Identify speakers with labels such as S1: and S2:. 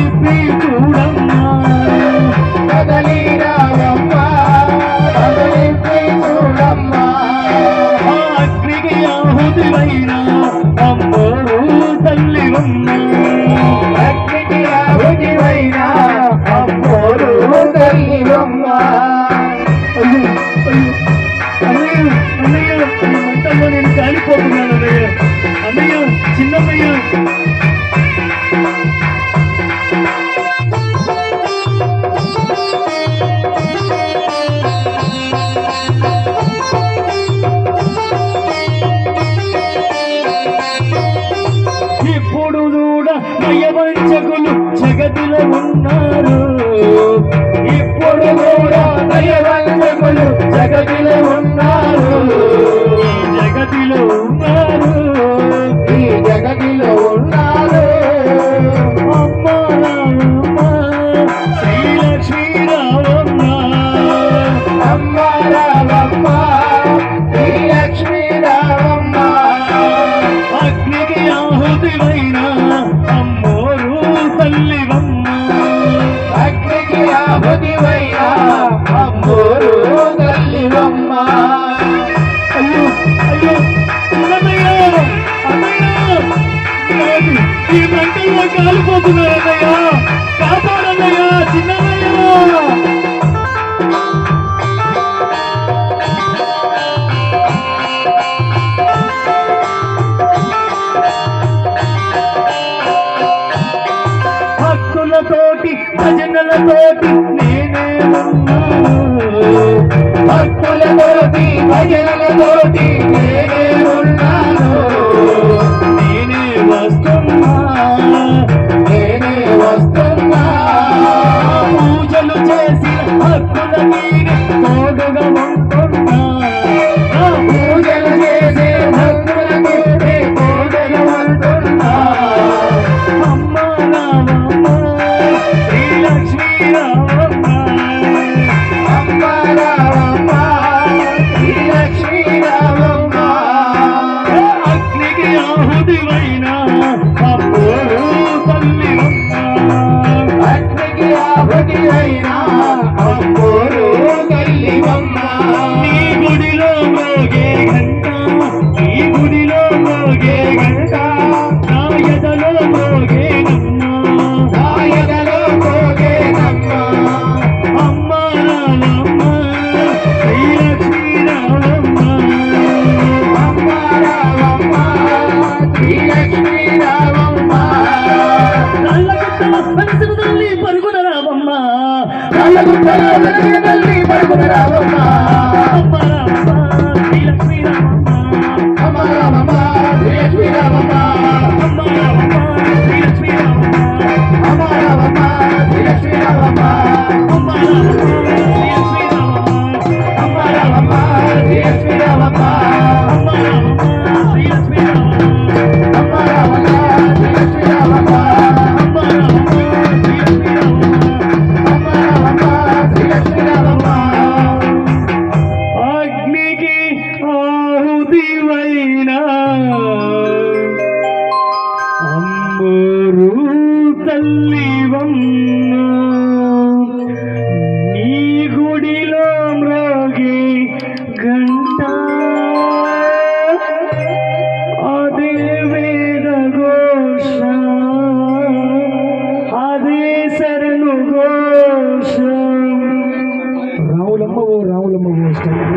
S1: కదలిపి చూడమ్మా
S2: కదలి రావమ్మా కదలిపి చూడమ్మా
S1: అగ్నికి ఆహుతివైన అమ్మోరు తల్లివమ్మ
S2: అగ్నికి ఆహుతివైన అమ్మోరు తల్లివమ్మా
S1: అన్నయ్య అన్నయ్య మంటల్లో నేను కాలిపోతున్నాను అన్నయ్య అన్నయ్య చిన్నమ్మయ్య ఇప్పుడు కూడా నయవంచకులు జగతిలో ఉన్నారు
S2: ఇప్పుడు కూడా నయవంచకులు జగతిలో ఉన్నారు
S1: ఈ జగతిలో ఉన్నారు
S2: ఈ జగతిలో ఉన్నారు
S1: అమ్మ రామమ్మ శ్రీలక్ష్మీ రామమ్మ
S2: అమ్మ రామమ్మ శ్రీలక్ష్మీ రామమ్మ
S1: అగ్నికి ఆహుతివైన అమ్మోరు తల్లివమ్మ
S2: అగ్నికి ఆహుతివైన అమ్మోరు తల్లివమ్మ
S1: అయ్యో అయ్యో చిన్నయ్య అన్నయ్య ఈ మంటల్లో కాలిపోతున్నారు అన్నయ్య కాపాడన్నయ్య చిన్నయ్య భక్తులతోటి భజనలతోటి నేనే ఉన్నాను
S2: భక్తులతోటి భజనలతోటి నేనే ఉన్నాను
S1: నేనే వస్తున్నా
S2: నేనే వస్తున్నా
S1: పూజలు చేసి భక్తుల మీరే తోడుగా ఉంటున్నా
S2: పూజలు చేసే భక్తులకు తోడుగా ఉంటున్నా
S1: అమ్మ రామమ్మ శ్రీలక్ష్మీ రామమ్మ
S2: అమ్మ రామమ్మ శ్రీలక్ష్మీ రామమ్మ
S1: అగ్నికి ఆహుతివైన అమ్మోరు తల్లివమ్మ
S2: అగ్నికి ఆహుతివైన అమ్మోరు తల్లివమ్మ
S1: నీ గుడిలో మోగే గంట నీ గుడిలో మోగే గంట నా ఎదలో మోగేనమ్మ
S2: నాయనలో పోగేనమ్మ
S1: అమ్మ రామమ్మ శ్రీలక్ష్మీ రామమ్మ
S2: అమ్మ రామమ్మ శ్రీలక్ష్మీ రామమ్మ
S1: నల్లగుట్టల వెలసిన తల్లి పరుగున రామమ్మ
S2: నల్లగుట్టల వెలసిన తల్లి పరుగున రామమ్మ
S1: అమ్మ రామమ్మ శ్రీలక్ష్మీ రామమ్మ
S2: అమ్మ రామమ్మ శ్రీలక్ష్మీ రామమ్మ
S1: అమ్మ రామమ్మ శ్రీలక్ష్మీ రామమ్మ
S2: అమ్మ రామమ్మ శ్రీలక్ష్మీ రామమ్మ
S1: అమ్మ రామమ్మ శ్రీలక్ష్మీ రామమ్మ
S2: అమ్మ రామమ్మ శ్రీలక్ష్మీ రామమ్మ
S1: అమ్మ రామమ్మ శ్రీలక్ష్మీ రామమ్మ
S2: అమ్మ రామమ్మ శ్రీలక్ష్మీ రామమ్మ
S1: అమ్మ రామమ్మ శ్రీలక్ష్మీ రామమ్మ
S2: అమ్మ రామమ్మ శ్రీలక్ష్మీ రామమ్మ
S1: అగ్నికి ఆహుతివైన అమ్మోరు తల్లివమ్మ నీ గుడిలో మ్రోగే గంట అదే వేద ఘోష అదే శరణు ఘోష రాములమ్మ ఓ రాములమ్మ ఓ